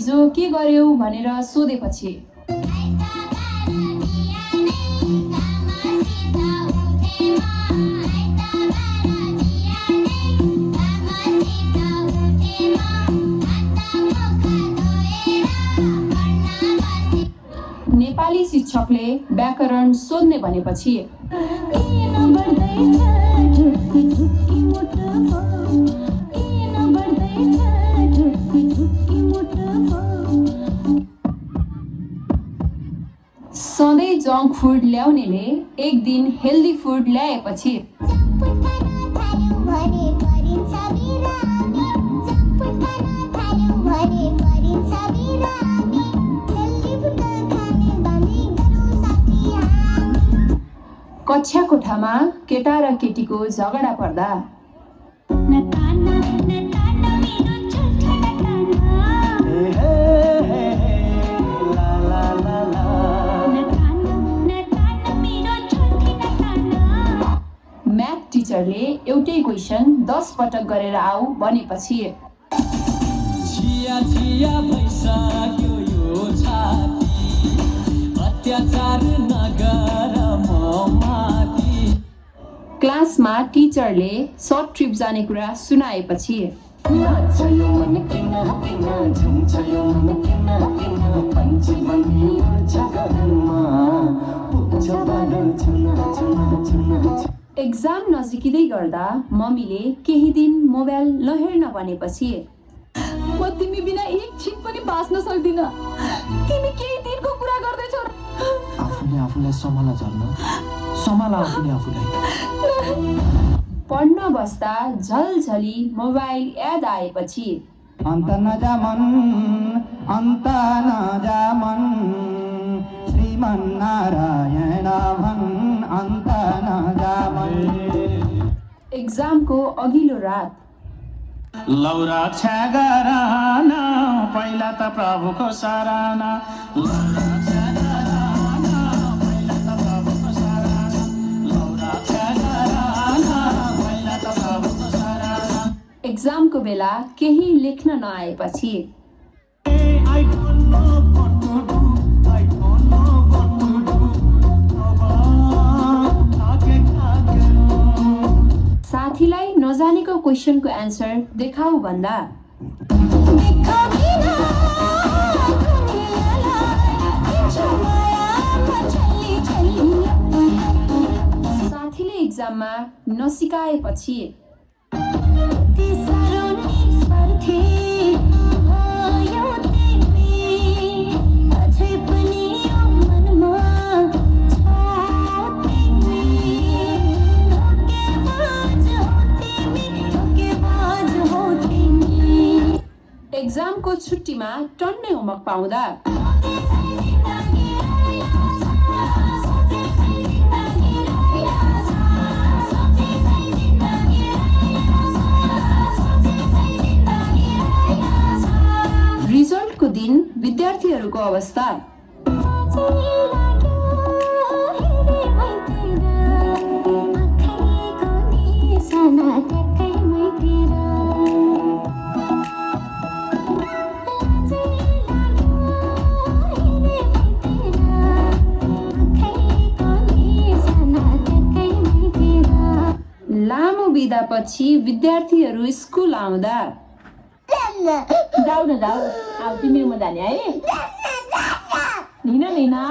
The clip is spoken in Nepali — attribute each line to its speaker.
Speaker 1: हिजो के गर्यौ भनेर सोधेपछि नेपाली शिक्षकले व्याकरण सोध्ने भनेपछि सधैँ जङ्क फुड ल्याउनेले एक दिन हेल्दी फुड ल्याएपछि कक्षा कोठामा केटा र केटीको झगडा पर्दा म्याथ टिचरले एउटै क्वेसन 10 पटक गरेर आऊ भनेपछि क्लासमा टिचरले सर्ट ट्रिप जाने कुरा सुनाएपछि एक्जाम नजिकै गर्दा मम्मीले केही दिन मोबाइल नहेर्न भनेपछि
Speaker 2: म तिमी बिना एक छिन पनि बाँच्न सक्दिन। तिमी केही दिनको कुरा गर्दैछौ।
Speaker 3: आफूले सम्हाला झर्न सम्हाला आफूले
Speaker 1: पढ्न बस्दा झलझली मोबाइल याद आएपछि
Speaker 3: अन्त नजामन श्रीमन्नारायण भन अन्त नजामन।
Speaker 1: एक्जामको अघिल्लो रात
Speaker 4: लौरा छ्यागराना पहिला त प्रभुको सराना
Speaker 1: एक्जामको बेला केही लेख्न नआएपछि साथीलाई नजानेको क्वेसनको एन्सर देखाऊ भन्दा साथीले एक्जाममा नसिकाएपछि एक्जामको छुट्टीमा टन्नै होमवर्क पाउँदा रिजल्टको दिन विद्यार्थीहरूको अवस्था लामो बिदापछि विद्यार्थीहरू स्कुल आउँदा
Speaker 2: जाऊ न जाऊ अब तिमी म जाने है निना